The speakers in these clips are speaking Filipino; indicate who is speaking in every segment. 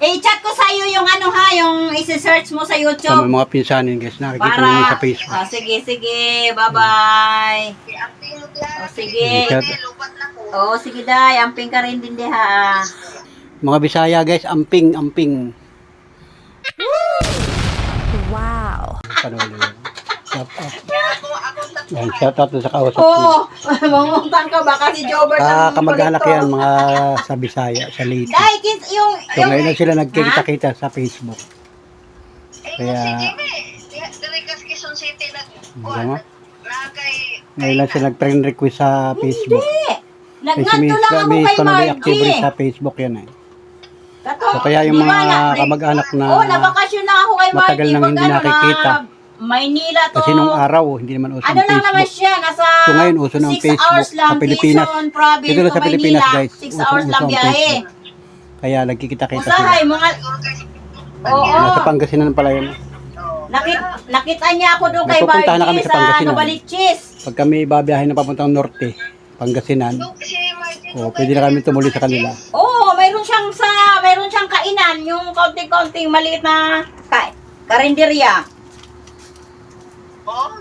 Speaker 1: I-chat ko sa iyo yung ano ha, yung isi-search mo sa
Speaker 2: Sa
Speaker 1: YouTube.
Speaker 2: mga pinsanin guys, nakikita
Speaker 1: Para,
Speaker 2: nyo sa Facebook.
Speaker 1: sige, bye-bye. Sige. Sige day, amping ka rin din ha.
Speaker 2: Mga Bisaya guys, amping.
Speaker 3: Wow.
Speaker 2: Panoorin nyo. Shout out. Yan, shout out sa kausap ko.
Speaker 1: Oo, mangutang ka baka si Jobert ang
Speaker 2: Kamag-anak
Speaker 1: kulito.
Speaker 2: yan, mga sa Bisaya, sa Leyte.
Speaker 1: Day, yung...
Speaker 2: So ngayon lang sila nagkikita-kita sa Facebook. Kaya, ano? Ngayon lang sila nag-friend request sa Facebook.
Speaker 1: Nagnganto lang ako
Speaker 2: May
Speaker 1: kay
Speaker 2: panoorin active rin
Speaker 1: Margie.
Speaker 2: sa Facebook yan eh.
Speaker 1: Kato,
Speaker 2: So kaya yung
Speaker 1: di ba
Speaker 2: mga kamag-anak na
Speaker 1: nabakasyon na ako kay Margie.
Speaker 2: matagal nang hindi nakikita.
Speaker 1: Maynila to.
Speaker 2: Kasi nung araw, hindi naman uso
Speaker 1: Ano
Speaker 2: ang
Speaker 1: lang naman
Speaker 2: Facebook.
Speaker 1: siya, nasa
Speaker 2: So ngayon, uso ng
Speaker 1: 6
Speaker 2: Facebook
Speaker 1: hours lang,
Speaker 2: sa Pilipinas.
Speaker 1: Quezon Province
Speaker 2: Dito lang
Speaker 1: to
Speaker 2: sa Pilipinas
Speaker 1: Maynila.
Speaker 2: guys.
Speaker 1: 6 hours lang
Speaker 2: ang
Speaker 1: biyahe.
Speaker 2: Facebook. Kaya nagkikita-kita sila.
Speaker 1: Usahay, mga... Oo.
Speaker 2: Nasa Pangasinan pala yun.
Speaker 1: Nakita niya ako doon kay
Speaker 2: Pupuntahan na kami
Speaker 1: Margie
Speaker 2: sa
Speaker 1: sa
Speaker 2: Pangasinan.
Speaker 1: Novaliches.
Speaker 2: Pag kami babiyahin na papuntang Norte, Pangasinan, pwede na kami tumuli sa kanila.
Speaker 1: Oo, mayroon siyang kainan, yung konting-konting maliit na karinderya.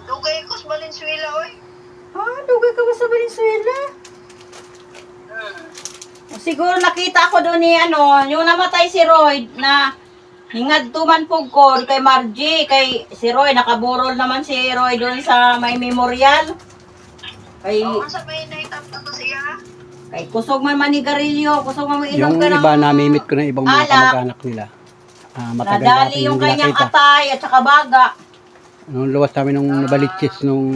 Speaker 4: Dugay ko sa Valenzuela, oy.
Speaker 1: Dugay ka ba sa Valenzuela? Siguro nakita ko doon ni yung namatay si Roy na hingad tuman po ko kay Margie, kay si Roy, nakaburol naman si Roy doon sa may memorial. Kay,
Speaker 4: Sa may naitap na to siya.
Speaker 1: kay kusog man manigarilyo, kusog man inom
Speaker 2: Yung
Speaker 1: ka ng
Speaker 2: iba, namimit ko na ibang mga
Speaker 1: alak.
Speaker 2: kamag-anak nila. Matagal natin
Speaker 1: Nadali yung
Speaker 2: hindi
Speaker 1: kanyang
Speaker 2: nakita.
Speaker 1: atay at saka baga.
Speaker 2: Nung luwas namin nung Nabaliches nung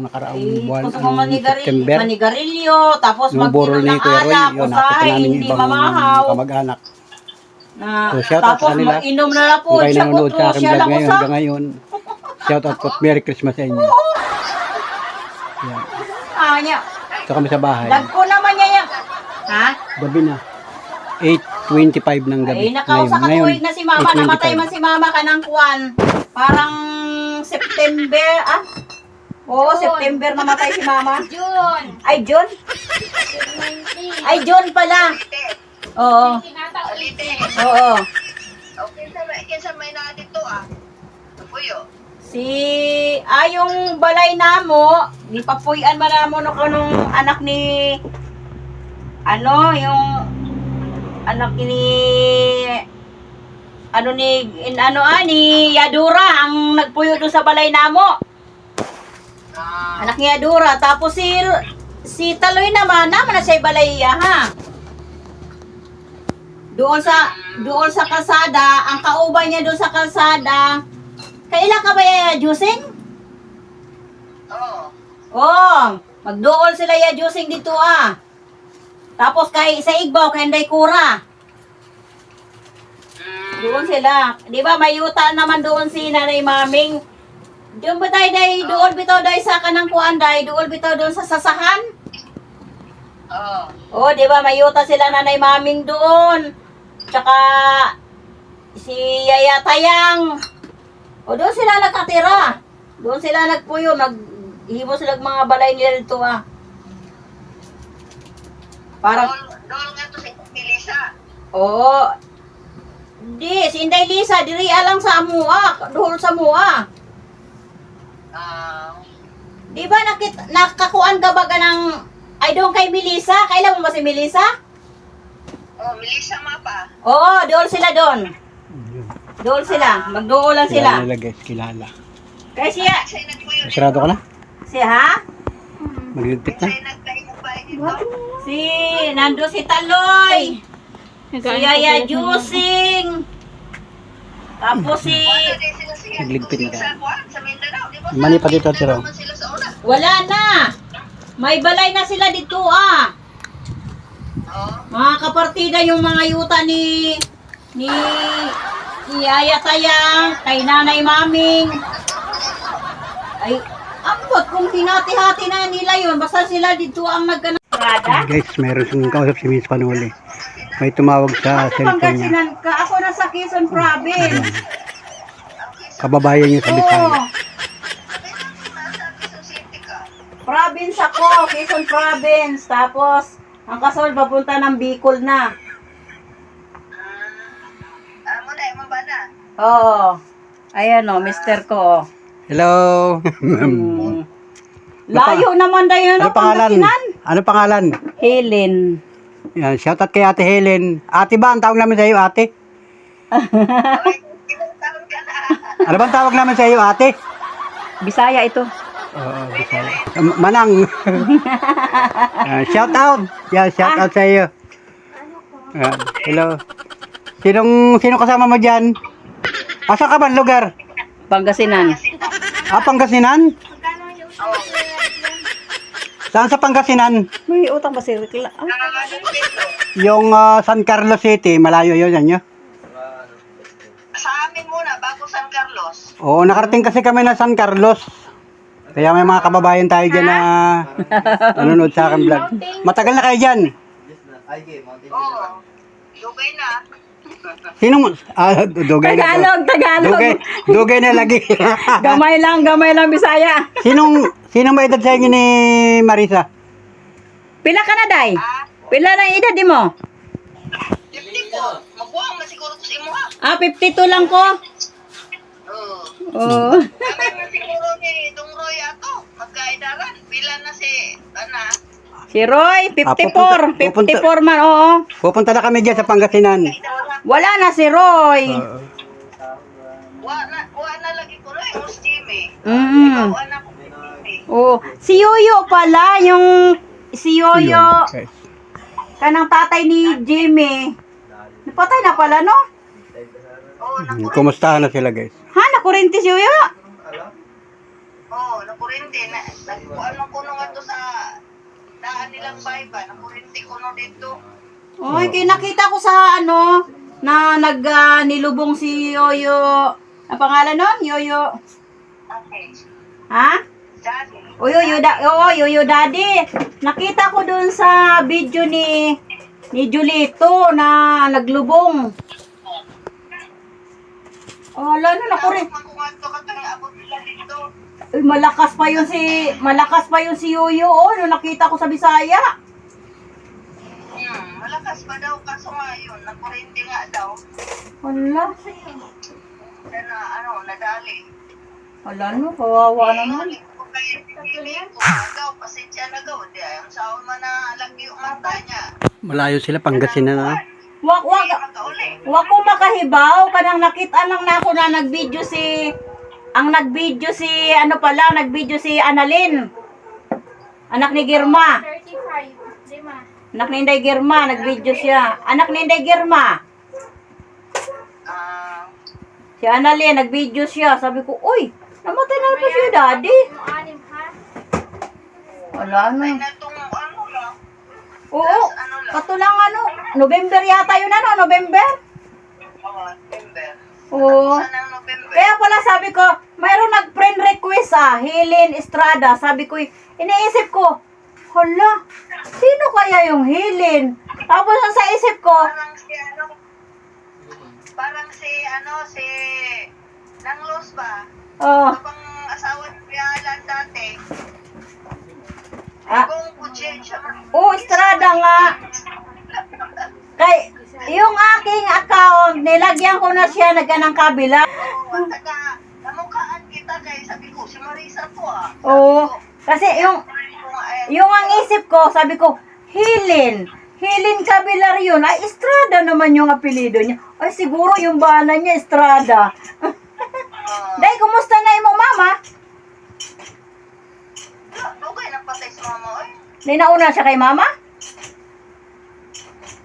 Speaker 2: nakaraang buwan,
Speaker 1: Kusog man
Speaker 2: September.
Speaker 1: manigarilyo, tapos
Speaker 2: Nung burol
Speaker 1: mag-inom
Speaker 2: ni
Speaker 1: ng
Speaker 2: Kuya Roy,
Speaker 1: alak,
Speaker 2: yun, nakita
Speaker 1: usahay,
Speaker 2: namin yung
Speaker 1: hindi
Speaker 2: ibang
Speaker 1: mamahaw.
Speaker 2: kamag-anak.
Speaker 1: Na,
Speaker 2: So, shout out
Speaker 1: tapos
Speaker 2: sa kanila.
Speaker 1: mag-inom na na po
Speaker 2: Kung kayo
Speaker 1: siya
Speaker 2: nanonood sa aking
Speaker 1: siya
Speaker 2: vlog
Speaker 1: lang
Speaker 2: ngayon,
Speaker 1: usap.
Speaker 2: hanggang ngayon, shout out po, Merry Christmas sa inyo. Yan.
Speaker 1: Niya.
Speaker 2: Ito kami sa bahay.
Speaker 1: Dagko naman niya yan. Ha?
Speaker 2: Gabi na. 8:25 ng gabi.
Speaker 1: Ay, nakausa na si mama.
Speaker 2: 8:25.
Speaker 1: Namatay man si mama ka ng kuwan. Parang September, Oo, September namatay si mama.
Speaker 3: June.
Speaker 1: Ay, June?
Speaker 3: 19.
Speaker 1: Ay, June pala. Oo.
Speaker 4: Alite.
Speaker 1: Oo.
Speaker 4: Okay, sa may natin to, Puyo.
Speaker 1: Yung balay namo, ni papuyan man namo nung anak ni, yung anak ni, ni Yadura, ang nagpuyo doon sa balay namo. Anak ni Yadura. Tapos si Taloy naman na siya balay ha. Doon sa kalsada, ang kauban niya doon sa kalsada. Kailan ka ba Jusing?
Speaker 4: Oo.
Speaker 1: Oh, magdool sila Jusing dito Tapos sa Igbaw, kay Inday Kura. Doon sila. Di ba, may yuta naman doon si Nanay Maming. Doon ba tayo, doon bitaw tayo sa kanang kuan, doon bitaw doon sa sasahan.
Speaker 4: Oo.
Speaker 1: Oh, di ba, may yuta sila Nanay Maming doon. Tsaka, si Yaya Tayang. O, doon sila nakatira. Doon sila nagpuyo, naghimo sila mga balay nila dito Parang,
Speaker 4: Doon nga to si Melissa.
Speaker 1: oo. Si Inday Lisa, diri alang sa Amua, doon sa Amua. Di ba nakakuan ka ba ng, ay doon kay Melissa? Kailan mo ba si Melissa?
Speaker 4: Melissa mapa.
Speaker 1: Oo, doon sila doon. Doon sila, magdoon lang sila.
Speaker 2: Kilala nila guys, kilala.
Speaker 1: Kaya siya,
Speaker 4: Siya nagpuyo.
Speaker 2: Sarado ka na?
Speaker 1: ha?
Speaker 2: Magliligpit na?
Speaker 4: Siya nagpahinupay dito.
Speaker 1: Nando si Taloy. Si Yaya Jusing. Tapos
Speaker 2: Nagligpit na tayo.
Speaker 4: Sa Mindanao, di ba?
Speaker 2: Mani pa dito, Tiro.
Speaker 4: Naman sila sa una.
Speaker 1: wala na. May balay na sila dito
Speaker 4: Oo.
Speaker 1: Mga kapartida yung mga yuta ni Yaya Tayang, kay Nanay Maming. Ay, ambot kung hinati-hati na nila yun, basta sila dito ang nagkanasarada.
Speaker 2: Guys, meron siyang kausap si Miss Panuli. May tumawag sa cellphone niya.
Speaker 1: Pangasinan ka, ako nasa Quezon Province.
Speaker 2: Kababayan niya sa Bisaya.
Speaker 1: Oo. Province ako, Quezon Province. Tapos, ang kasal papunta ng Bicol na.
Speaker 4: bumaba na.
Speaker 1: Oo. Ayan o, mister ko.
Speaker 2: Hello.
Speaker 1: Hmm. Layo naman tayo
Speaker 2: Ano
Speaker 1: ng
Speaker 2: pangalan?
Speaker 1: Pangasinan.
Speaker 2: Ano pangalan?
Speaker 1: Helen.
Speaker 2: Yan, shoutout kay Ate Helen. Ate ba ang tawag namin sa iyo, ate?
Speaker 4: Okay, ilang taon ka na?
Speaker 2: Ano bang tawag namin sa iyo, ate?
Speaker 1: Bisaya ito.
Speaker 2: Oo, Bisaya. Manang. Shoutout. Yan, shoutout sa iyo. Hello. Sino kasama mo diyan? Asa ka ba lugar?
Speaker 1: Pangasinan.
Speaker 2: Pangasinan? Saan sa Pangasinan?
Speaker 1: May utang ba si Rikla?
Speaker 2: Yung San Carlos City, malayo yun, yan yun.
Speaker 4: Sa amin muna, bago San Carlos.
Speaker 2: Oo, nakarating kasi kami na San Carlos. Kaya may mga kababayan tayo dyan na nanonood sa akin vlog. Matagal na kayo dyan.
Speaker 4: Oo. Dugay na.
Speaker 2: Sinong, dugay na to.
Speaker 1: Tagalog.
Speaker 2: Dugay na lagi.
Speaker 1: Gamay lang Bisaya.
Speaker 2: Sinong may edad sa inyo ni Marisa?
Speaker 1: Pila ka na, Day? Pila na yung edad mo?
Speaker 4: 50 po. Magbuhang na siguro ko sa imo ha.
Speaker 1: 52 lang ko.
Speaker 4: Oo.
Speaker 1: Oo.
Speaker 4: Kami na siguro ni Dong Roy ato. Magkaidaran. Pila na si,
Speaker 1: Si Roy, 54.
Speaker 2: pupunta.
Speaker 1: 54 man, oo.
Speaker 2: Pupunta na kami dyan sa Pangasinan.
Speaker 1: Wala na si Roy.
Speaker 4: Wa na lagi ko rin. Mas Jimmy.
Speaker 1: Mm.
Speaker 4: Wa na ko si Jimmy.
Speaker 1: Oh, si Yoyo pala, yung si Yoyo,
Speaker 2: Okay.
Speaker 1: kanang tatay ni Jimmy. Napatay na pala, no?
Speaker 4: Oo,
Speaker 2: Kumustahan na sila, guys?
Speaker 1: Ha, nakurinti si Yoyo.
Speaker 4: nakurinti. Nagkuhan ko nung ato sa daan nilang bayba. Nakurinti ko no dito.
Speaker 1: Oy, kinakita ko sa ano, na nilubong si Yoyo. Ang pangalan nun? Yoyo.
Speaker 4: Okay.
Speaker 1: Ha?
Speaker 4: Daddy.
Speaker 1: O Yoyo Daddy. Nakita ko dun sa video ni Julito na naglubong. Oh, wala na nakurin.
Speaker 4: Magkungato ka tayo abot nila dito.
Speaker 1: Uy, malakas pa yun si Yoyo, oh, nung nakita ko sa Bisaya.
Speaker 4: Malakas pa daw kaso nga yun. Nakurinti nga daw.
Speaker 1: Wala.
Speaker 4: Na nadali.
Speaker 1: Wala no, kawawa naman.
Speaker 4: Ko kayo pipili ko. Daw, pasensya na daw. Di ayong saon man na lagi yung mata niya.
Speaker 2: Malayo sila, Pangasinan na.
Speaker 1: Wak
Speaker 4: Makauli.
Speaker 1: ko makahibaw kanang nakita lang na ako na nagvideo si Annalyn. Anak ni Girma.
Speaker 3: 35. Lima.
Speaker 1: Anak ni Inday Girma, nagvideo siya. Anak ni Inday Girma. Si Annalyn, nagvideo siya. Sabi ko, uy, namatay na po siya, daddy.
Speaker 3: Yung anim, ha?
Speaker 1: Wala
Speaker 4: Ay
Speaker 1: na.
Speaker 4: natong ano lang.
Speaker 1: Oo, katulang November yata yun November?
Speaker 4: November.
Speaker 1: Oo.
Speaker 4: Sana ng November.
Speaker 1: Kaya pala sabi ko, mayroong nag-friend request Helen Estrada. Sabi ko, iniisip ko, hala, sino kaya yung Helen? Tapos sa isip ko,
Speaker 4: Parang si Nanglos ba?
Speaker 1: oh,
Speaker 4: Kapang asawa ni Pialan dati.
Speaker 1: ah,
Speaker 4: Kung kutsensya man.
Speaker 1: Estrada nga. Kay, yung aking account, nilagyan ko na siya nagkanang kabila.
Speaker 4: Oo, taga, namukhaan kita kay sabi ko, si Marisa to
Speaker 1: Oo, kasi yung ang isip ko, sabi ko, Helen Cabilar yun. Ay, Estrada naman yung apelido niya. Ay, siguro yung bana niya, Estrada. Day, kumusta na yung mama?
Speaker 4: Dugay napatay si mama, oy.
Speaker 1: Day, nauna siya kay mama?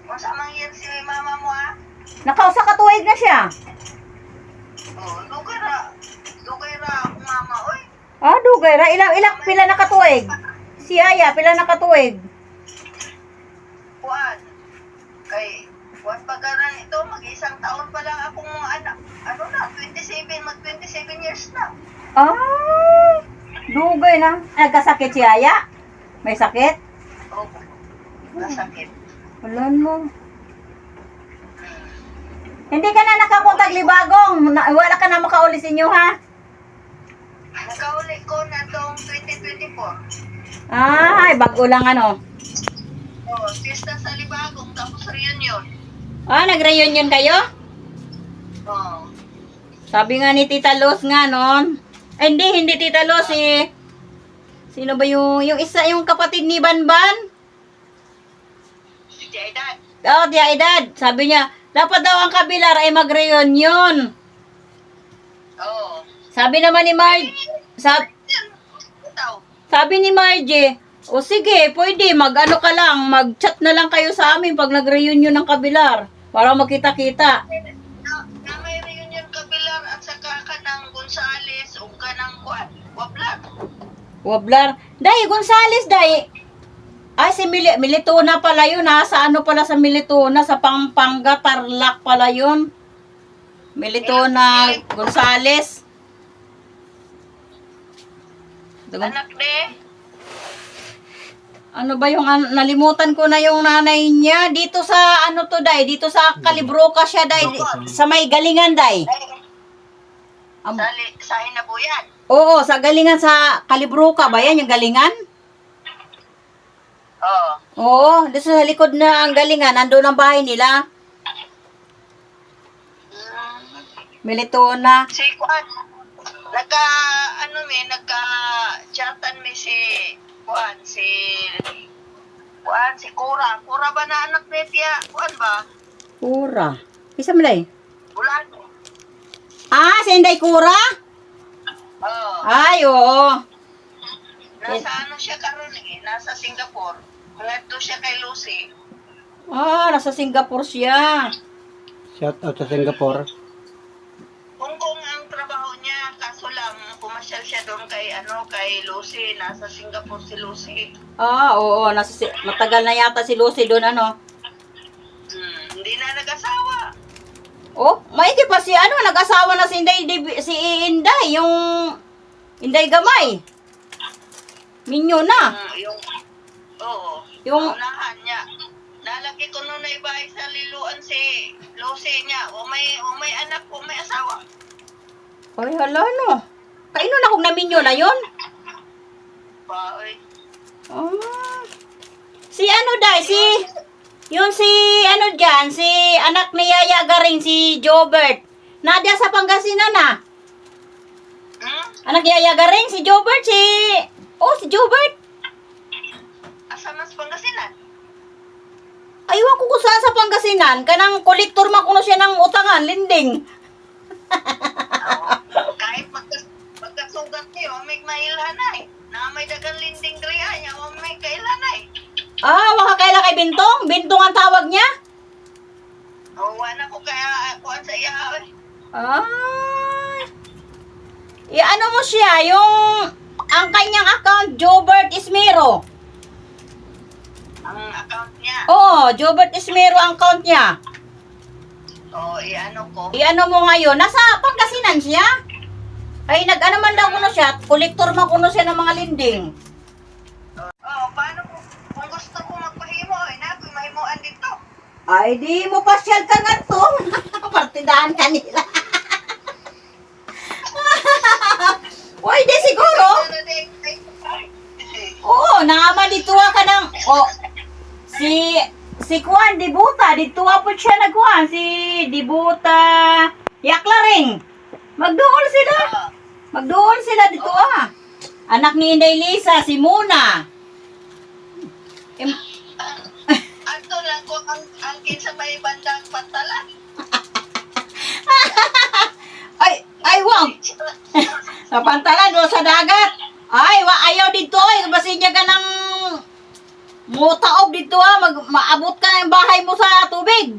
Speaker 4: Masamang yan si mama mo,
Speaker 1: Nakausa katuwig na siya.
Speaker 4: Oo, dugay ra akong mama, oy.
Speaker 1: Dugay ra. Ilang pila na katuwig? Si Aya, pila na katuwig?
Speaker 4: Kuan. Kay, kuan pagaran ito, mag-isang taon pa lang akong anak. 27 years na.
Speaker 1: Dugay na. Nagkasakit si Aya? May sakit?
Speaker 4: Oo. Nasakit.
Speaker 1: Wala mo. Hindi ka na nakapuntag Libagong. Wala ka na makauli sa inyo, ha?
Speaker 4: Nakauli ko na itong 2024.
Speaker 1: Ay, bago lang
Speaker 4: Oo, pista sa Libagong, tapos reunion.
Speaker 1: Nag-reunion kayo?
Speaker 4: Oh.
Speaker 1: Sabi nga ni Tita Luz nga noon. Hindi Tita Luz eh. Sino ba yung isa, yung kapatid ni Banban?
Speaker 4: Si Jaidan.
Speaker 1: Oh, Tia Edad. Sabi niya, dapat daw ang kabilar ay mag-reunion.
Speaker 4: Oo.
Speaker 1: Sabi naman ni sabi ni Margie, o sige, pwede, mag-ano ka lang, mag-chat na lang kayo sa amin pag nag-reunion ng kabilar. Para magkita-kita.
Speaker 4: Na may reunion kabilang at saka ka ng Gonzales o ka ng Wablat.
Speaker 1: Wablar. Day, Gonzales, day. Ay, si Militona pala yun, ha? Sa ano pala sa Militona? Sa Pampanga, Tarlac pala yun. Militona, Gonzales.
Speaker 4: Anak de.
Speaker 1: Ano ba yung, nalimutan ko na yung nanay niya. Dito sa, ano to, day? Dito sa Kalibroca siya, day. Sa may galingan, day.
Speaker 4: Sa Hinabuyan.
Speaker 1: Oo, sa galingan sa Kalibroca ba yan, yung galingan?
Speaker 4: Oo.
Speaker 1: Oo, dito sa likod na ang galingan, nandun ang bahay nila. Militona.
Speaker 4: Si Kuan. Nagka-chatan mi si Kuan, si Cora. Cora ba na anak ni Tia? Kuan ba?
Speaker 1: Kura. Isa mo day?
Speaker 4: Bulan.
Speaker 1: Ah, si Inday Kura?
Speaker 4: Oo.
Speaker 1: Ay, oo.
Speaker 4: Nasa ano siya karon eh, nasa Singapore. Ngadto siya kay Lucy.
Speaker 1: Ah, nasa Singapore siya.
Speaker 2: Shout out sa Singapore.
Speaker 4: Kung ang trabaho niya, kaso lang pumasyal siya doon kay Lucy, nasa Singapore si Lucy.
Speaker 1: Ah, oo, matagal na yata si Lucy doon, ano.
Speaker 4: Hindi na nag-asawa.
Speaker 1: Oh, maigi pa si nag-asawa na si Inday, yung Inday Gamay. Minyo na.
Speaker 4: Yung unahan niya. Nalaki ko noon na ibahay sa liluan si Lucy niya. O may anak, o may asawa.
Speaker 1: Ay, hala, no. Kaino na kung naminyo na yun?
Speaker 4: Baoy.
Speaker 1: Ah. Si day, si anak ni Yaya Garing, si Jobert. Nadya sa Pangasinan na. Anak ni Yaya Garing, si Jobert, si Jobert.
Speaker 4: Asa mas Pangasinan?
Speaker 1: Aywan ko kung saan sa Pangasinan. Kanang kolektor man kuno siya ng utangan, linding.
Speaker 4: Kahit magkasugat niyo, may mailhanay. Na may dagang linding driya niya, o may kailanay.
Speaker 1: Ah, waka kaila kay Bintong? Bintong ang tawag niya?
Speaker 4: Wala ko kaya kuan sa iya.
Speaker 1: Ay. Ano mo siya, ang kanyang account, Jobert Ismero.
Speaker 4: Ang account niya.
Speaker 1: Oo, Jobert Ismero ang account niya.
Speaker 4: Iano ko.
Speaker 1: Iano mo ngayon, nasa Pangasinan siya. Ay, nag-ano man daw kuno siya, kolektor man kuno siya ng mga linding.
Speaker 4: Paano kung gusto ko magpahimo, kung mahimuan dito.
Speaker 1: Ay, di mo pasyal ka nga to. Partidahan ka nila. Uy, di siguro. Oo, naman dito ka ng... Si Kuan, Dibuta. Dito po siya nagkuhan. Si Dibuta. Yaklaring. Magdoon sila dito Anak ni Inday Lisa, si Muna.
Speaker 4: Ato lang ko ang kinsa may bandang pantalan.
Speaker 1: Ay, wag. Sa pantalan o sa dagat. Ay, ayaw dito Basin niya ka ng mutaob dito maabot ka ng bahay mo sa tubig.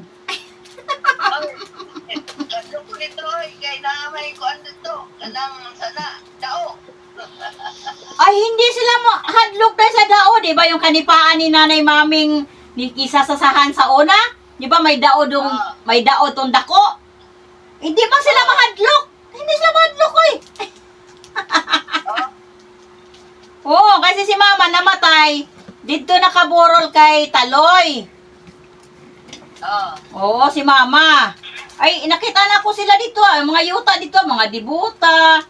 Speaker 4: Ato ko dito kay naamay ko ano dito. Kanang sana, dao.
Speaker 1: Ay, hindi sila hadlok tayo sa dao, di ba? Yung kanipaan ni nanay maming isasasahan sa una. Di ba may dao tong dako? Hindi ba sila mahadlok? Hindi sila mahadlok, Oo, kasi si mama namatay. Dito nakaburol kay Taloy. Oo, si mama. Ay, nakita na ko sila dito mga yuta dito, mga Dibuta.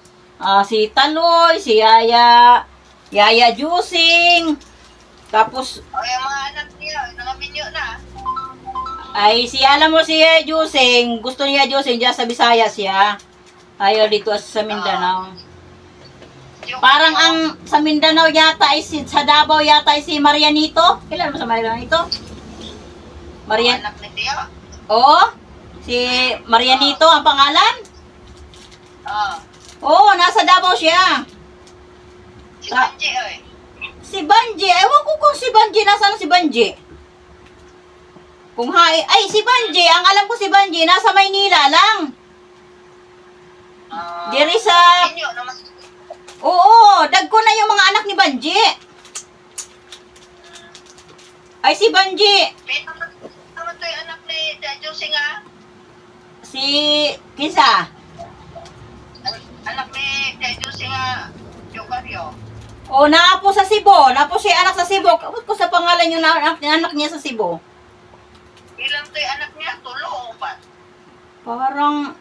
Speaker 1: Si Taloy, si Yaya Jusing. Tapos,
Speaker 4: Yung mga anak niya, nakaminyo na.
Speaker 1: Ay, alam mo si Jusing, gusto niya Jusing, diyan sa Visayas siya. Ayaw dito sa Mindanao. Parang ang sa Mindanao yata ay sa Davao yata ay si Marianito. Kailan mo sa Marianito?
Speaker 4: Anak ni Tia.
Speaker 1: Oo, si Marianito ang pangalan.
Speaker 4: Ah,
Speaker 1: Oo, nasa Davao siya.
Speaker 4: si Angie ay.
Speaker 1: Si Banji, ewan ko kung si Banji, nasaan si Banji? Kung ay si Banji, ang alam ko si Banji, nasa Maynila lang. Diri sa,
Speaker 4: Inyo naman.
Speaker 1: oo, dagko na yung mga anak ni Banji. Ay si Banji,
Speaker 4: Naman to yung anak ni Tia Jusing ah.
Speaker 1: si Kisa.
Speaker 4: Anak ni Tia Jusing ah. Yokaryo.
Speaker 1: O, naapo sa Cebu, naapo siya anak sa Cebu. Kapag ko sa pangalan yung anak niya sa Cebu.
Speaker 4: Bilang to yung anak niya, tulo o pa.
Speaker 1: Parang,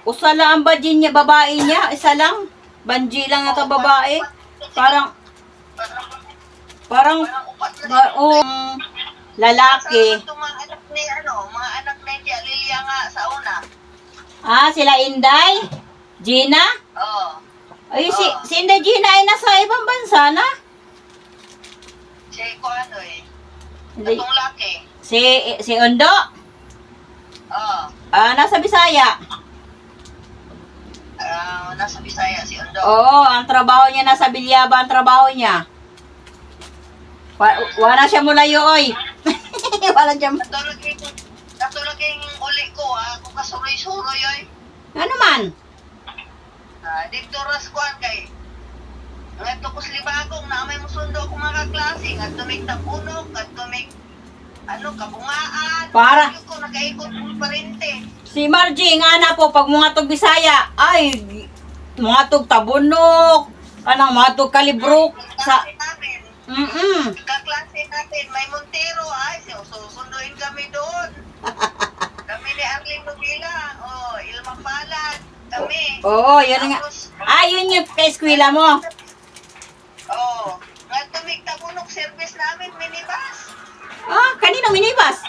Speaker 1: usala ang Banji niya, babae niya, isa lang. Banji lang ang babae. Parang,
Speaker 4: Parang upat na.
Speaker 1: lalaki.
Speaker 4: Sa mga anak ni mga anak ni Tia Lilia nga sa una.
Speaker 1: Sila Inday, Gina.
Speaker 4: Oo.
Speaker 1: Ay, si Inday Gina ay nasa ibang bansa na.
Speaker 4: Si ko
Speaker 1: Hindi.
Speaker 4: Itong laki.
Speaker 1: Si Ondo,
Speaker 4: Oo.
Speaker 1: nasa Bisaya.
Speaker 4: Nasa Bisaya si Ondo.
Speaker 1: Oo, ang trabaho niya nasa Bilyaba, ang trabaho niya. Wala siya mulayo, oy. Wala siya.
Speaker 4: Katulaging uli ko kung kasuroy-suroy ay.
Speaker 1: Ano man?
Speaker 4: Dito raskuan kay ngadto ko sa libagong na may musundo ko mga kaklase ngadto mig tapunog ngadto mig kabungaan
Speaker 1: Para.
Speaker 4: ko nagaikot ko parente.
Speaker 1: Si Margie, nga na po, pag mga tog Bisaya, ay, mga tog Tabunok, kanang mga tog Kalibrok, sa,
Speaker 4: Kaklase natin may Montero ay susunduin kami doon. Kami ni Arlene Nubila Ilma Palad kami.
Speaker 1: oo, yun nga. Yun yung ka-eskwela mo.
Speaker 4: Ngadto mig tapunog service namin minibus.
Speaker 1: Kanino minibus?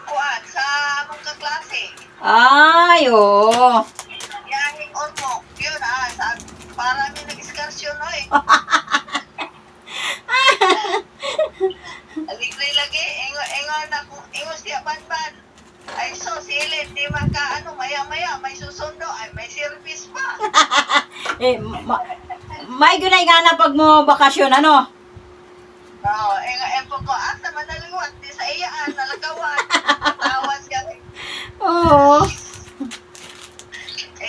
Speaker 4: Kuan sa among kaklase.
Speaker 1: Ay, oo.
Speaker 4: Yahing ormo. Yun para may nag-eskarsyon oy. Aligre lagi. Ingon ako. Ingon siya banban. Ay so, si Helen, di maka maya-maya, may susundo. Ay, may service pa.
Speaker 1: May gunay nga na pag mo bakasyon, ano?
Speaker 4: Po ko, sa manaliwat, di sa iyaan, nalagawan. Tawas siya.
Speaker 1: Oo.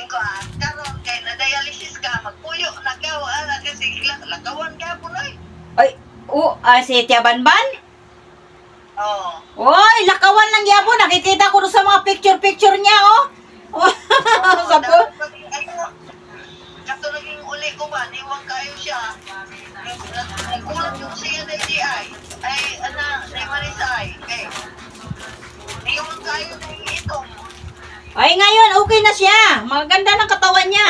Speaker 4: Ko, karon kay na-dialysis ka, magpuyo, kasi lagawan ka po na
Speaker 1: Si Tia Banban?
Speaker 4: Oo.
Speaker 1: Oy, lakawan lang yabo. Nakikita ko doon sa mga picture-picture niya, oh. Sa po.
Speaker 4: Kato naging uli ko ba, niwang kayo siya. Nagkulang yung siya na GI. Ay, ni Marisay. Niwang kayo na itong.
Speaker 1: Ay, ngayon, okay na siya. Maganda ng katawan niya.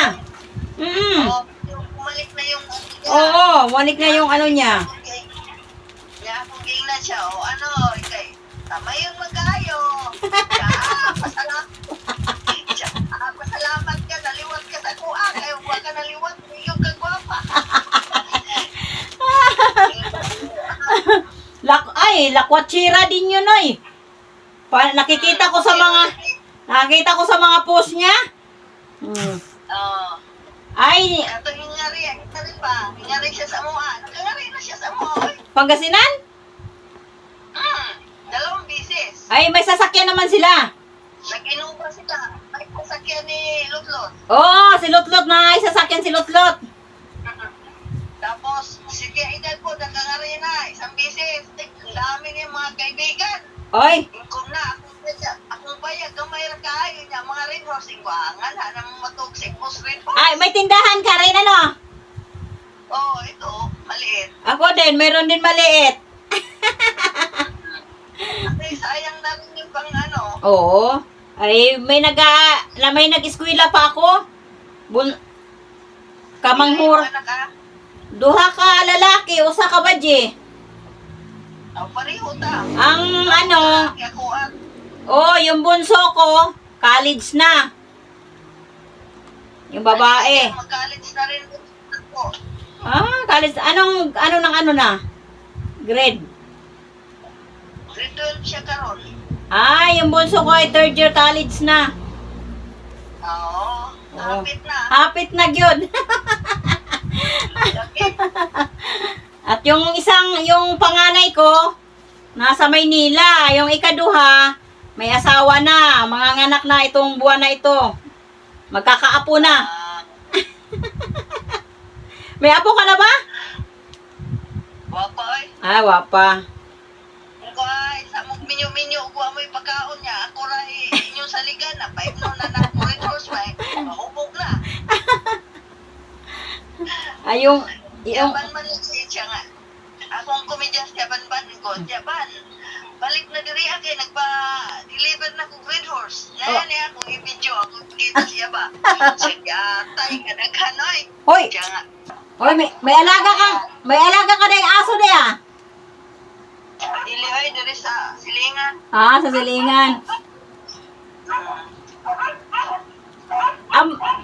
Speaker 4: Bumalik na yung
Speaker 1: Oo, bumalik na yung ano niya.
Speaker 4: Kung na siya, tama yung magayo. Pasalamat ka, naliwat ka sa kuha. Kaya huwag ka naliwat, yung kagwapa.
Speaker 1: Lakwatsira din yun, oy. Nakikita ko sa mga post niya. Ay,
Speaker 4: Ito hingyari pa. Hingyari siya sa mua. Nakangari na siya sa mua.
Speaker 1: Pangasinan?
Speaker 4: 2 bisis.
Speaker 1: Ay, may sasakyan naman sila.
Speaker 4: Nag-inuba sila. May sasakyan ni Lutlot.
Speaker 1: Oo, si Lutlot na ay sasakyan si Lutlot.
Speaker 4: Tapos, si Tia Edad po, nakangari na. 1 bisis. Ang dami niya mga kaibigan.
Speaker 1: Oy,
Speaker 4: Kung akong bayag, gamay ra kaayo niya, mga red horsing kuangan, namang matugsik po red horse.
Speaker 1: ay, may tindahan ka rin, ano?
Speaker 4: Ito, maliit.
Speaker 1: Ako din, mayroon din maliit.
Speaker 4: Kasi sayang na rin yung pang
Speaker 1: Oo. Ay, may nag-eskwela pa ako. Kamanghur.
Speaker 4: Anak
Speaker 1: Duha ka lalaki, usa ka badye.
Speaker 4: Pareho ta.
Speaker 1: Ang ano,
Speaker 4: Kaya ako at
Speaker 1: yung bunso ko, college na. Yung babae.
Speaker 4: mag-college na rin ako.
Speaker 1: College. Ano na? Grade.
Speaker 4: Grade 12 siya karon.
Speaker 1: Yung bunso ko ay third year college na.
Speaker 4: Oo. Kapit na.
Speaker 1: Hapit na gyud.
Speaker 4: Kapit.
Speaker 1: At yung panganay ko, nasa Maynila. Yung ikaduha, may asawa na. Manganganak na itong buwan na ito. Magkakaapo na. May apo ka na ba?
Speaker 4: Wapa ay.
Speaker 1: Wapa.
Speaker 4: Ko ay sa mong minyo-minyo ko amoy pagkaon niya. Ako ra inyo sa ligan na pa no na na corridors pa. Mahubog na.
Speaker 1: Yung
Speaker 4: Yaban man siya nga. Akong komedyas yaban ko. Yaban. Balik na diri kay nagpa-deliver na kong green horse. Yan akong i-video ako kita siya ba. Siya tay ka naghanoy.
Speaker 1: Hoy!
Speaker 4: Siya nga.
Speaker 1: Hoy, may alaga ka na yung aso niya.
Speaker 4: Dili ay diri sa silingan.
Speaker 1: Sa silingan.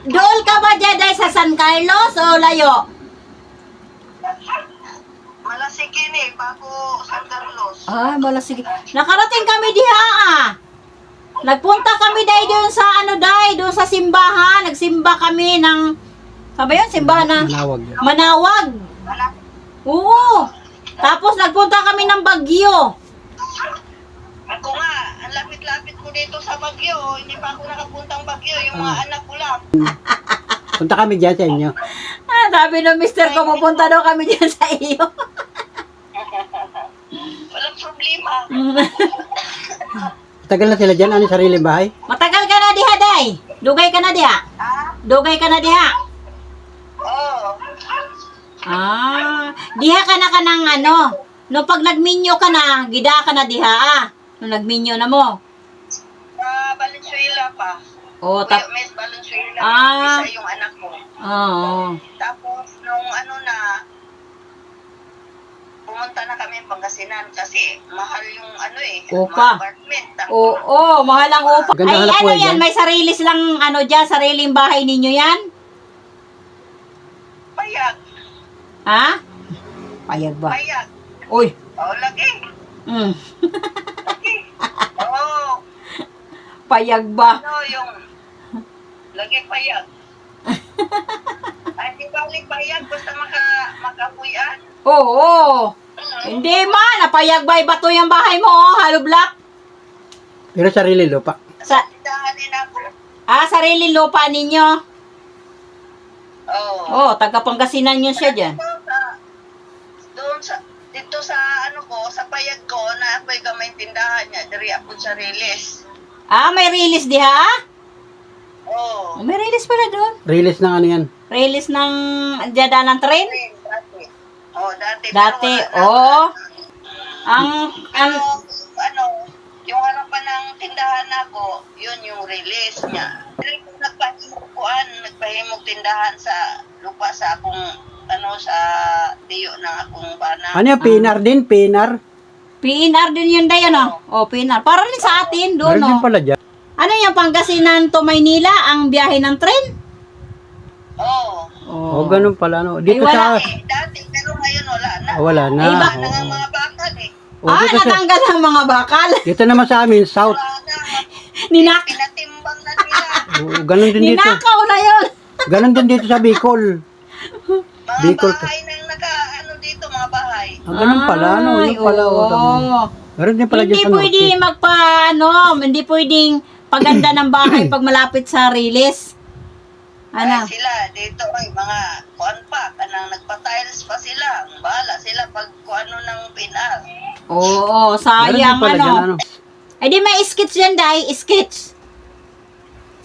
Speaker 1: Dool ka ba dyan dahil sa San Carlos o layo?
Speaker 4: Malasig kini bago San Carlos.
Speaker 1: Wala sige. Nakarating kami diha Nagpunta kami dahil doon sa doon sa simbahan. Nagsimba kami ng, sabi yun, simbahan ng
Speaker 2: Manawag.
Speaker 1: Manawag.
Speaker 4: Wala.
Speaker 1: Oo. Tapos nagpunta kami ng Baguio.
Speaker 4: Ako nga, ang lapit-lapit ko dito sa Baguio. Hindi pa ako nakapuntang Baguio. Yung mga anak ko lang.
Speaker 2: Punta kami dyan sa inyo.
Speaker 1: Sabi ng mister ko, pupunta daw kami dyan sa iyo.
Speaker 4: Walang problema.
Speaker 2: Tagal na sila dyan, ano sariling bahay?
Speaker 1: Matagal ka na diha, day. Dugay ka na diha.
Speaker 4: Ha?
Speaker 1: Dugay ka na diha.
Speaker 4: Oo.
Speaker 1: Diha ka na ng no pag nagminyo ka na, gida ka na diha Nung nagminyo na mo.
Speaker 4: Sa Valenzuela pa.
Speaker 1: Tap.
Speaker 4: Miss Valenzuela. Isa yung anak ko. Tapos, nung pumunta na kami ng Pangasinan kasi mahal yung
Speaker 1: Upa.
Speaker 4: mga apartment.
Speaker 1: Mahal ang upa.
Speaker 2: Ganda hanap buhay
Speaker 1: Yan,
Speaker 2: dyan.
Speaker 1: may sarilis lang dyan, sariling bahay ninyo yan?
Speaker 4: Payag.
Speaker 1: Payag ba?
Speaker 4: Payag.
Speaker 1: Uy.
Speaker 4: Lagi. Lagi. Oo.
Speaker 1: Payag ba?
Speaker 4: Yung lagi payag. Ay, di balik payag basta makapuyan.
Speaker 1: Oo. Hindi napayag ba? Bato yung bahay mo, hollow block.
Speaker 2: Pero sarili lupa.
Speaker 4: Tindahan din ako.
Speaker 1: Sariling lupa ninyo.
Speaker 4: Oo.
Speaker 1: Taga Pangasinan yun siya dyan.
Speaker 4: Dito sa sa payag ko na ako'y gamay tindahan niya, diri ako sa release.
Speaker 1: May release diha?
Speaker 4: Oo.
Speaker 1: May release pala doon.
Speaker 2: Release ng ano yan.
Speaker 1: Release ng dyan ng train?
Speaker 4: Dati. Dati.
Speaker 1: Dati,
Speaker 4: Pero, yung harapan ng tindahan ako, yun yung release niya. Nagpahimog tindahan sa lupa sa akong, sa tiyo ng akong bana.
Speaker 2: Ano yan, pinar din, pinar.
Speaker 1: PNR din yun day, PNR. Para rin sa atin doon,
Speaker 2: Meron din pala dyan.
Speaker 1: Ano yung Pangasinan to Maynila, ang biyahe ng train?
Speaker 4: Oo.
Speaker 2: Ganun pala, no. Dito
Speaker 1: wala
Speaker 2: sa...
Speaker 4: Dati, pero ngayon wala na.
Speaker 2: Wala na.
Speaker 1: Iba.
Speaker 4: Wala na nga mga bakal
Speaker 2: Dito sa...
Speaker 1: Natanggal ang mga bakal.
Speaker 2: Dito naman sa amin, south.
Speaker 4: Wala na. Pinatimbang na nila.
Speaker 2: Ganun din dito.
Speaker 1: Ninakaw na yun.
Speaker 2: Ganun din dito sa Bicol.
Speaker 4: Mga
Speaker 2: Bicol.
Speaker 4: bahay nang dito, mga bahay.
Speaker 2: Ganun pala, no. Yun pala. Meron din pala
Speaker 1: Hindi
Speaker 2: dyan sa
Speaker 1: pwede
Speaker 2: norte.
Speaker 1: hindi pwedeng paganda ng bahay pag malapit sa release.
Speaker 4: Ay, sila, dito ay mga kuan pa, kanang nagpa-tiles pa sila. Bahala sila pag kuano ng pinar.
Speaker 1: Oo,
Speaker 2: Meron
Speaker 1: sayang
Speaker 2: din pala dyan, ano.
Speaker 1: Eh di may skits yan, day, skits.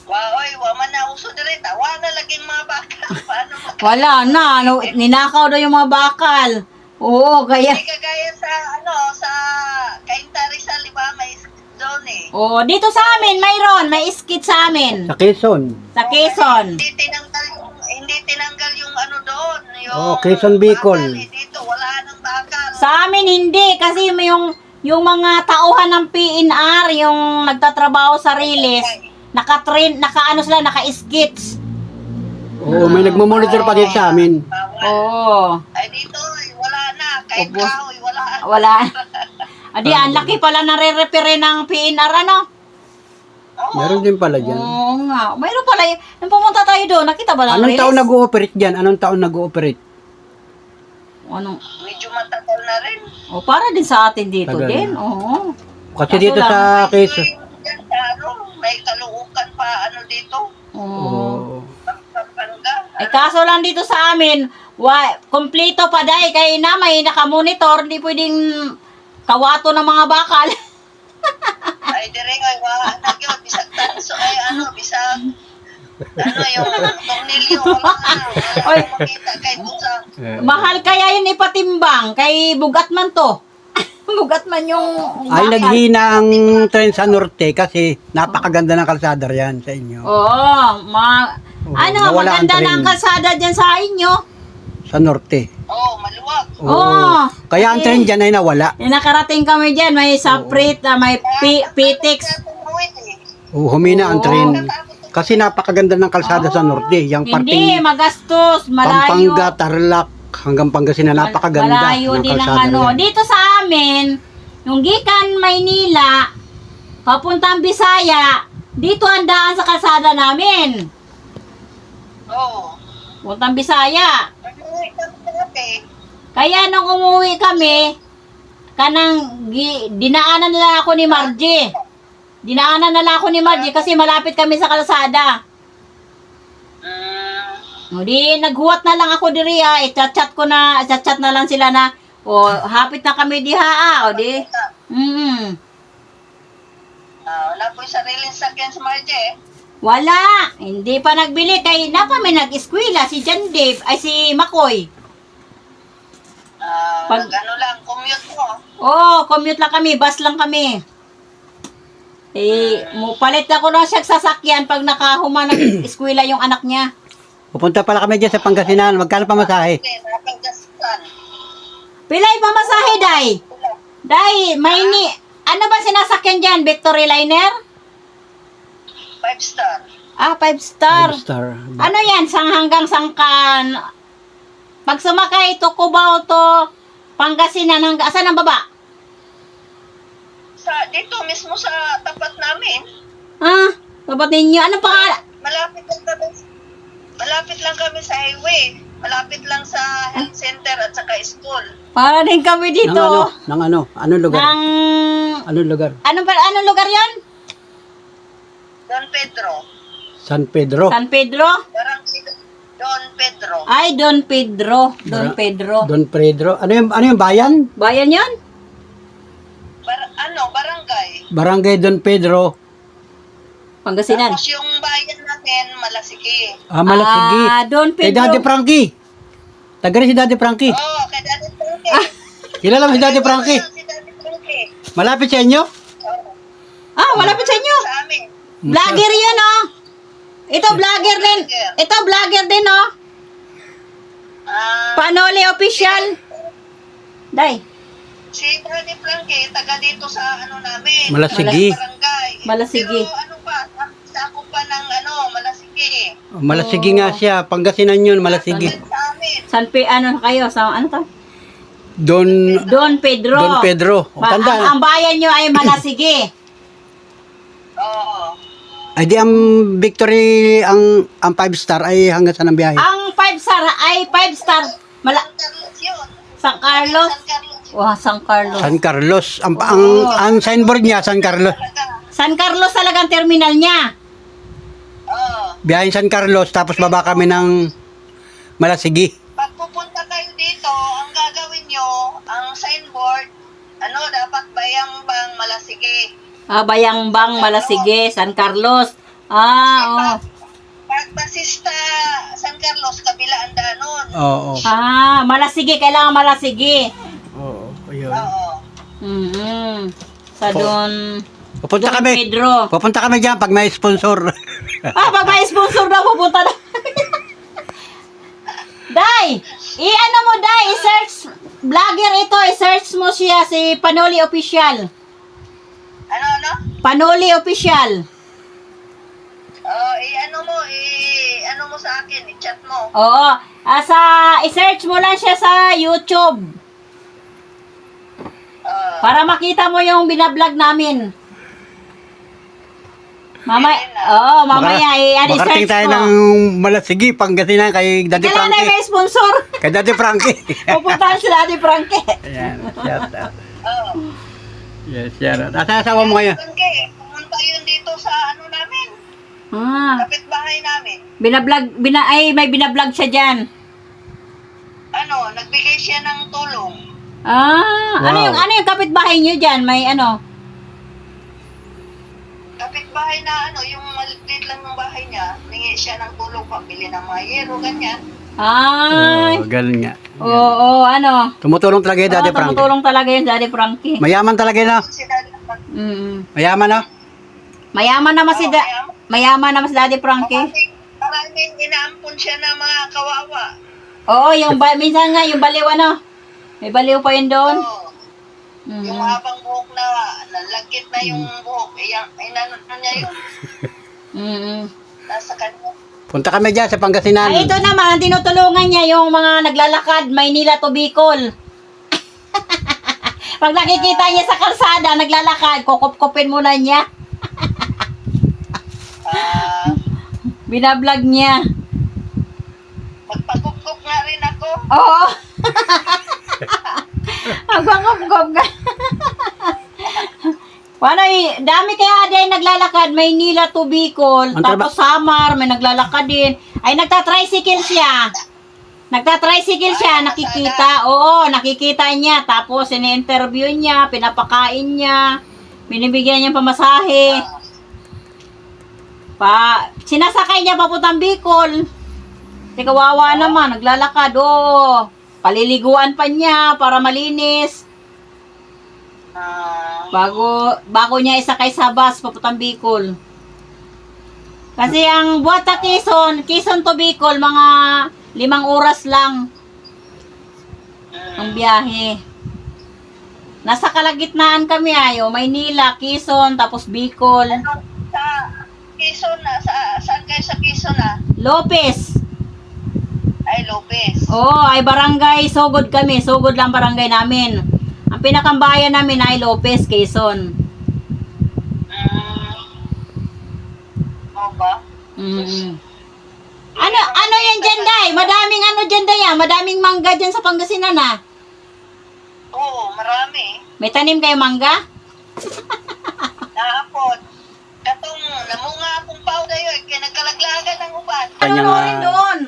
Speaker 4: Oy, waman na uso diri, tawa na laging mga baka. Paano
Speaker 1: Wala na, ninakaw daw yung mga bakal. Oo, kaya.
Speaker 4: Hindi kagaya sa sa Kainta Rizal, di ba? May doon
Speaker 1: Dito sa amin, mayroon, may skit sa amin.
Speaker 2: Sa Quezon.
Speaker 1: Sa Quezon.
Speaker 4: Hindi tinanggal yung ano doon. Yung
Speaker 2: Oh, Quezon Bicol.
Speaker 4: bakal, dito, wala nang bakal.
Speaker 1: Sa amin hindi kasi yung mga tauhan ng PNR, yung nagtatrabaho sa Riles, naka-ano sila, naka-skits.
Speaker 2: Oo, may nagmamonitor pa dito sa amin.
Speaker 1: Oo.
Speaker 4: Ay, dito, wala na. Kahit
Speaker 1: Ubos.
Speaker 4: kahoy, wala.
Speaker 1: Wala. Adi, ang laki pala nare-repere ng PNR, ano?
Speaker 2: Meron din pala dyan.
Speaker 1: Oo nga. Mayroon pala. Nung pumunta tayo doon, nakita ba ng
Speaker 2: Anong
Speaker 1: Riles?
Speaker 2: taon nag-ooperate dyan? Anong taon nag-ooperate?
Speaker 1: Anong?
Speaker 4: Medyo matagal na rin.
Speaker 1: O, para din sa atin dito
Speaker 2: Tagal
Speaker 1: din.
Speaker 2: na.
Speaker 1: Oo.
Speaker 2: Kasi
Speaker 1: Kaso
Speaker 2: dito
Speaker 1: lang,
Speaker 2: sa Quezon.
Speaker 4: Yan, ano, may kaluukan pa, ano dito.
Speaker 1: Oo.
Speaker 2: Oo.
Speaker 4: Pampanga.
Speaker 1: Eh, kaso lang dito sa amin, kompleto pa dahil kay na may nakamonitor, hindi pwedeng kawato ng mga bakal.
Speaker 4: Ay, dire nga, wala na yun. Bisag tanso, ay ano, bisag, ano yung tornilyo, wala na. Wala
Speaker 1: Oy.
Speaker 4: na makita kay Busa.
Speaker 1: Mahal kaya yun ipatimbang, kay bugat man to. Bugat man yung
Speaker 2: Ay,
Speaker 1: bakal.
Speaker 2: naghina ang tren sa norte kasi napakaganda ng kalsada yan sa inyo.
Speaker 1: Oo, ano,
Speaker 2: nawala ang
Speaker 1: maganda
Speaker 2: tren.
Speaker 1: na ang kalsada dyan sa inyo.
Speaker 2: Sa norte.
Speaker 4: Oh, maluwag.
Speaker 1: Oo.
Speaker 2: Kaya ang tren dyan ay nawala.
Speaker 1: Nakarating kami dyan, may saprit, may pitix.
Speaker 4: Tumuwid eh.
Speaker 2: Humina ang tren. Kasi napakaganda ng kalsada sa norte. Yung
Speaker 1: Hindi,
Speaker 2: parting
Speaker 1: magastos, malayo.
Speaker 2: Pampanga, Tarlac, hanggang Pangasinan. Napakaganda
Speaker 1: Malayo
Speaker 2: ng
Speaker 1: din ang
Speaker 2: kalsada
Speaker 1: ano.
Speaker 2: yan.
Speaker 1: Dito sa amin, yung gikan Maynila, papuntang Bisaya, dito ang daan sa kalsada namin.
Speaker 4: Oo.
Speaker 1: Puntang Bisaya.
Speaker 4: Tumuwid kami dati.
Speaker 1: Kaya nung umuwi kami, dinaanan nila ako ni Margie. Dinaanan nila ako ni Margie kasi malapit kami sa kalsada. O di, naghuwat na lang ako diri i-chat na lang sila na, hapit na kami diha o di.
Speaker 4: Wala po yung sariling sakyan sa Marje.
Speaker 1: Wala, hindi pa nagbili kay napa may nag-eskwela si John Dave ay si Makoy. Pag-
Speaker 4: Ano lang, commute mo.
Speaker 1: Commute lang kami, bus lang kami. Palit ako na siya sasakyan pag nakahuma ng eskwela yung anak niya.
Speaker 2: Pupunta pala kami dyan sa Pangasinan. Magkano pamasahe?
Speaker 4: Hindi, nakagastusan.
Speaker 1: Pilay pamasahe, Day. Day, ano ba sinasakyan dyan? Victory Liner?
Speaker 4: 5 star.
Speaker 1: 5 star.
Speaker 2: 5 star.
Speaker 1: Ano yan? Hanggang Sangkan. Pag sumakay, Tucubao to Pangasinan hanggang saan ang baba?
Speaker 4: Dito mismo sa tapat namin.
Speaker 1: Tapat ninyo. Ano pangalan?
Speaker 4: Malapit lang kami sa highway. Malapit lang sa health center at saka school.
Speaker 1: Para din kami dito.
Speaker 2: Nang ano? Anong lugar? Anong lugar?
Speaker 1: Anong lugar yan?
Speaker 4: Don Pedro.
Speaker 2: San Pedro.
Speaker 1: San Pedro?
Speaker 4: Barangay Don Pedro.
Speaker 1: Ay, Don Pedro. Don Pedro.
Speaker 2: Don Pedro. Ano yung bayan?
Speaker 1: Bayan yan?
Speaker 4: Barangay.
Speaker 2: Barangay Don Pedro.
Speaker 1: Pangasinan.
Speaker 4: Tapos yung bayan natin, Malasiki.
Speaker 2: Malasigi.
Speaker 1: Don
Speaker 2: Kay
Speaker 1: Pedro.
Speaker 2: Daddy Frankie. Taga rin si Daddy Frankie.
Speaker 4: Oo, kay Daddy Frankie.
Speaker 2: Kilala mo si Daddy Frankie?
Speaker 4: Si Daddy Frankie.
Speaker 2: Malapit sa inyo?
Speaker 1: Malapit sa inyo.
Speaker 4: Sa amin.
Speaker 1: Vlogger yan, oh. Ito, vlogger din. Ito, vlogger din, oh. Panoli official. Day.
Speaker 4: Si Daddy Frankie, taga dito sa namin.
Speaker 2: Malasigi.
Speaker 4: Barangay.
Speaker 1: Malasigi.
Speaker 4: Pero sa ako pa ng Malasigi.
Speaker 2: Malasigi nga siya. Pangasinan yun, Malasigi.
Speaker 4: Sa amin.
Speaker 1: Ano kayo? Ano to?
Speaker 2: Don
Speaker 1: Don Pedro.
Speaker 2: Don Pedro. Tanda.
Speaker 1: Ang bayan nyo ay Malasigi.
Speaker 4: Oo.
Speaker 2: Ay di ang Victory, ang 5 star ay hanggang saan ang biyahe?
Speaker 1: Ang 5 star ay 5 star.
Speaker 4: San Carlos yun.
Speaker 1: San Carlos.
Speaker 4: San Carlos.
Speaker 1: Wah, San Carlos.
Speaker 2: San Carlos. Ang signboard niya, San Carlos.
Speaker 1: San Carlos talagang terminal niya.
Speaker 4: Oo.
Speaker 2: Biyahin San Carlos, tapos baba kami ng Malasigi.
Speaker 4: Pag pupunta kayo dito, ang gagawin nyo, ang signboard, dapat Bayambang Malasigi.
Speaker 1: Bayambang, Malasigi, San Carlos.
Speaker 4: Pag Basista, San Carlos, kabila ang daanon.
Speaker 2: Oo.
Speaker 1: Malasigi, kailangan Malasigi.
Speaker 2: Oo, ayun.
Speaker 4: Oo.
Speaker 1: Sa Don
Speaker 2: Pupunta
Speaker 1: Don
Speaker 2: kami.
Speaker 1: Pedro.
Speaker 2: Pupunta kami diyan pag may sponsor.
Speaker 1: Pag may sponsor na, pupunta na. Day! I-ano mo, Day? I-search, vlogger ito, i-search mo siya, si Panoli Official.
Speaker 4: Ano?
Speaker 1: Panoli Official.
Speaker 4: Ano mo sa akin, i-chat mo.
Speaker 1: Oo. I-search mo lang siya sa YouTube. Para makita mo yung binablog namin. Mamaya,
Speaker 2: Makarating
Speaker 1: i-search
Speaker 2: tayo
Speaker 1: mo.
Speaker 2: ng Malasigi, Pangasinan kay Daddy
Speaker 1: Kailan na
Speaker 2: Frankie.
Speaker 1: may sponsor?
Speaker 2: Kay Daddy Frankie.
Speaker 1: Pupuntahan si Daddy Frankie.
Speaker 2: Ayan, shout out.
Speaker 4: Oo.
Speaker 2: Yes, shout out. Asa asawa mo ngayon?
Speaker 4: Pumunta yun dito sa ano namin, kapitbahay namin.
Speaker 1: May binablog siya dyan.
Speaker 4: Nagbigay siya ng tulong.
Speaker 2: Wow.
Speaker 1: Ano yung kapitbahay niyo dyan? May ano?
Speaker 4: Kapitbahay na yung maliit lang ng bahay niya, ningi siya ng tulong pambili ng mga yero, ganyan.
Speaker 1: Ay.
Speaker 2: Oh, galing nga.
Speaker 1: Oo, ano?
Speaker 2: Tumutulong talaga yung Daddy Frankie.
Speaker 1: Tumutulong talaga yung Daddy Frankie.
Speaker 2: Mayaman talaga yun, no?
Speaker 4: Si Daddy naman.
Speaker 2: Mayaman, no?
Speaker 1: Mayaman naman si Daddy Frankie.
Speaker 4: Maraming inaampon siya ng mga kawawa.
Speaker 1: Oo, minsan nga yung baliw ano? May baliw pa yun doon.
Speaker 4: Oo. Yung habang buhok na, nalagkit na yung buhok, inano niya yun. Nasa kanya.
Speaker 2: Punta kami dyan sa Pangasinan.
Speaker 1: Ay, ito naman, ang tinutulungan niya yung mga naglalakad, Maynila to Bicol. Pag nakikita niya sa kalsada, naglalakad, kukup-kupin muna niya. Binablog niya.
Speaker 4: Magpakup-kup nga rin ako.
Speaker 1: Oo. Magpakup-kup ka. Dami kaya din naglalakad, Maynila to Bicol, tapos Samar, may naglalakad din. Ay, nagtatricycle siya. Nakikita. Oo, nakikita niya. Tapos, ini-interview niya, pinapakain niya, binibigyan niya pamasahe. Sinasakay niya papuntang Bicol. Kawawa naman, naglalakad. Oo, paliliguan pa niya para malinis. Bago niya isakay sa bus papuntang Bicol. Kasi ang Buata Quezon to Bicol, mga 5 oras lang ang biyahe. Nasa kalagitnaan kami Maynila, Quezon, tapos Bicol.
Speaker 4: Sa Quezon saan kayo sa Quezon
Speaker 1: Lopez.
Speaker 4: Ay, Lopez.
Speaker 1: Ay barangay Sogod kami. Sogod lang barangay namin. Ang pinakambayan namin ay Lopez, Quezon.
Speaker 4: Oo ba?
Speaker 1: Ano yan dyan, Day? Madaming ano dyan, Day, Madaming mangga dyan sa Pangasinan,
Speaker 4: Oo, marami.
Speaker 1: May tanim kayo mangga?
Speaker 4: Naapot. Katong namunga akong pao dayo, kaya nagkalaglagan ng uban.
Speaker 1: Ano doon?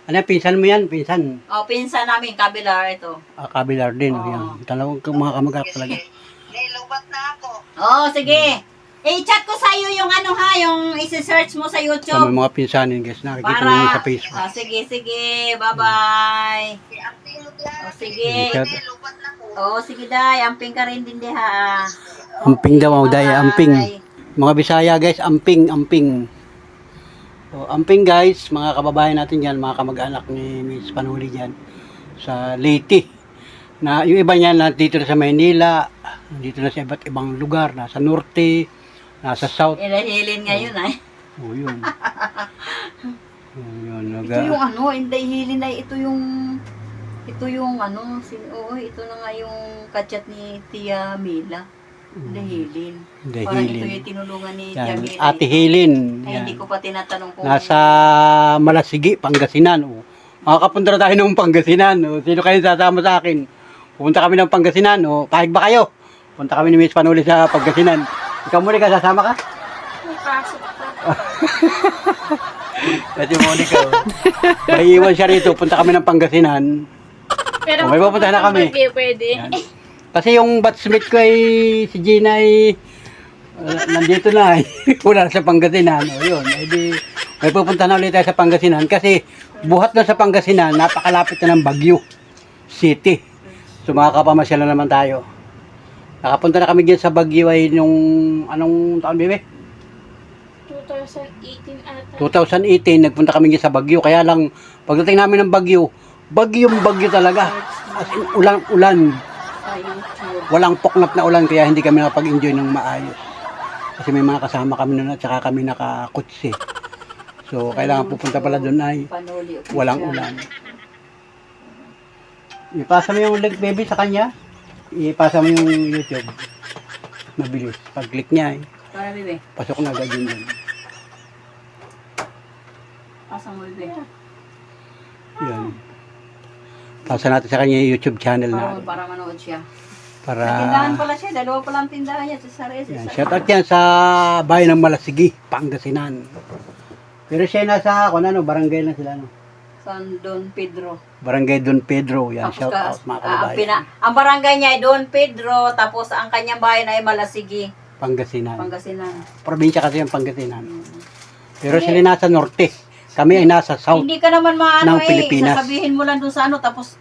Speaker 2: Ano, pinsan mo yan? Pinsan.
Speaker 1: Pinsan namin, kabilar ito.
Speaker 2: Kabilar din. Yan. Talawag mga kamag-anak talaga.
Speaker 4: Nilubat na ako.
Speaker 1: Sige. I-chat ko sa iyo yung yung isi-search mo sa YouTube.
Speaker 2: Sa mga pinsanin, guys. Nakikita nyo sa Facebook.
Speaker 1: Sige. Bye-bye.
Speaker 4: Amping mo diyan.
Speaker 1: Sige.
Speaker 4: Nilubat na ko.
Speaker 1: Sige, Day. Amping ka rin din, ha.
Speaker 2: Amping daw, Day. Amping.
Speaker 1: Bye.
Speaker 2: Mga Bisaya, guys. Amping. So, amping, guys. Mga kababayan natin dyan. Mga kamag-anak ni Miss Panuli dyan. Sa Leyte. Na yung iba niyan nandito na sa Maynila. Nandito na sa iba't ibang lugar. Nasa Norte. Nasa South.
Speaker 1: Inahilin ngayon,
Speaker 2: Oh, yun. Yun.
Speaker 1: Ito yung hindi hilin ay ito yung ito na nga yung kachat ni Tia Mila. Dahilin. Parang ito yung tinulungan ni Tia
Speaker 2: Yan.
Speaker 1: Mila.
Speaker 2: Ate Helen.
Speaker 1: Ay, hindi ko pa tinatanong kung
Speaker 2: Nasa Malasigi, Pangasinan. Makakapunta na tayo ng Pangasinan. Sino kayo sasama sa akin? Pupunta kami ng Pangasinan. Kahit ba kayo? Punta kami ni Miss Panuli sa Pangasinan. Ikaw muli ka, sasama ka?
Speaker 3: Pasok ko.
Speaker 2: Kasi Monica, may iwan siya rito. Punta kami ng Pangasinan.
Speaker 3: Pero
Speaker 2: May pupunta na kami.
Speaker 3: Pwede.
Speaker 2: Yan. Kasi yung batchmate ko si Gina nandito na wala na sa Pangasinan. Yun, may pupunta na ulit tayo sa Pangasinan kasi buhat na sa Pangasinan, napakalapit na ng Baguio City. So makakapamasyal na naman tayo. Nakapunta na kami dyan sa Baguio ay nung anong taon, bebe?
Speaker 3: 2018 ata.
Speaker 2: 2018, nagpunta kami dyan sa Baguio. Kaya lang, pagdating namin ng Baguio, Bagyong-bagyo talaga. As in, ulan-ulan.
Speaker 1: Sa YouTube.
Speaker 2: Walang poknat na ulan kaya hindi kami nakapag-enjoy ng maayos. Kasi may mga kasama kami nun at saka kami nakakutsi. So, kailangan pupunta pala doon ay
Speaker 1: Panuli.
Speaker 2: walang ulan. Ipasa mo yung link, baby, sa kanya. Ipasa mo yung YouTube. Mabilis. Pag-click niya ay
Speaker 1: Para, bebe.
Speaker 2: pasok na agad yun doon.
Speaker 1: Pasang mo, bebe.
Speaker 2: Yan. Pasa natin sa kanya yung YouTube channel na.
Speaker 1: Para manood siya.
Speaker 2: Para...
Speaker 1: Tindahan pala siya. Dalawa palang tindahan niya. Sa Sares.
Speaker 2: Yan. Shout out yan sa bayan ng Malasigi, Pangasinan. Pero siya nasa, barangay na sila, no?
Speaker 1: San Don Pedro.
Speaker 2: Barangay Don Pedro. Yan,
Speaker 1: Tapos
Speaker 2: shout out mga kababayan.
Speaker 1: ang barangay niya ay Don Pedro. Tapos ang kanyang bayan ay Malasigi,
Speaker 2: Pangasinan.
Speaker 1: Pangasinan.
Speaker 2: Probinsya kasi yung Pangasinan. Pero sila nasa norte. Kami ay nasa south
Speaker 1: Hindi ka naman maano
Speaker 2: ng Pilipinas.
Speaker 1: sasabihin mo lang doon sa ano, tapos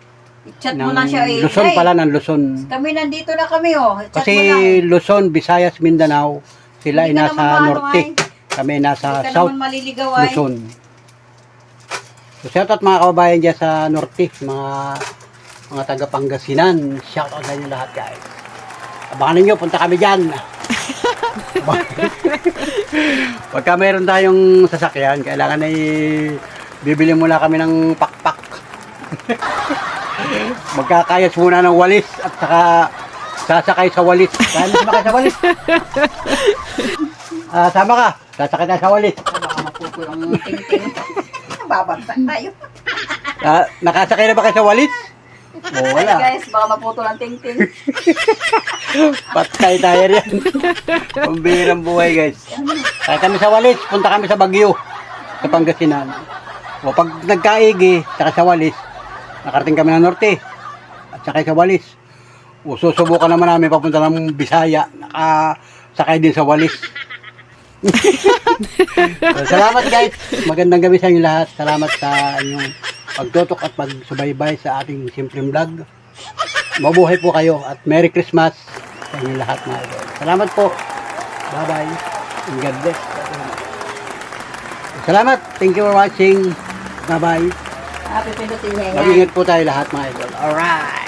Speaker 1: chat mo lang siya eh.
Speaker 2: Luzon
Speaker 1: "Hey,
Speaker 2: pala, ng Luzon.
Speaker 1: Kami nandito na kami oh. Chat
Speaker 2: Kasi
Speaker 1: mo lang.
Speaker 2: Luzon, Visayas, Mindanao, sila ay
Speaker 1: Hindi ka
Speaker 2: nasa
Speaker 1: naman maano,
Speaker 2: norte.
Speaker 1: ay.
Speaker 2: Kami ay nasa
Speaker 1: Hindi ka
Speaker 2: south
Speaker 1: naman maliligaw ay.
Speaker 2: Luzon. So, shout out mga kababayan dyan sa norte, mga taga Pangasinan. Shout out sa inyo lahat, guys. Abangan ninyo, punta kami dyan. Pagka mayroon tayong sasakyan, kailangan ay bibili muna kami ng pakpak. Magkakayas muna ng walis at saka sasakay sa walis. Kaya mo sumakay sa walis? Sama ka. Sasakay tayo sa walis.
Speaker 1: Baka mapupo yung ting-ting. Babanta tayo.
Speaker 2: Nakasakay na ba kayo sa walis? Oo,
Speaker 1: Ay
Speaker 2: wala.
Speaker 1: guys, baka maputo ng ting-ting.
Speaker 2: Patay tayo riyan. Pambihirang buhay, guys. Kaya kami sa walis, punta kami sa Baguio, sa Pangasinan. O pag nagkaigi, saka sa walis, nakarating kami ng norte, at saka sa walis. O susubukan naman namin papunta ng Bisaya, nakasakay din sa walis. So, salamat guys. Magandang gabi sa inyo lahat. Salamat sa inyong pagtutok at pagsubaybay sa ating simpleng vlog. Mabuhay po kayo at Merry Christmas sa inyo lahat mga idol. Salamat po. Bye-bye. And God bless. Salamat. Thank you for watching. Bye-bye.
Speaker 1: Happy pindutin niya yan.
Speaker 2: Mag-ingat po tayo lahat mga idol. Alright.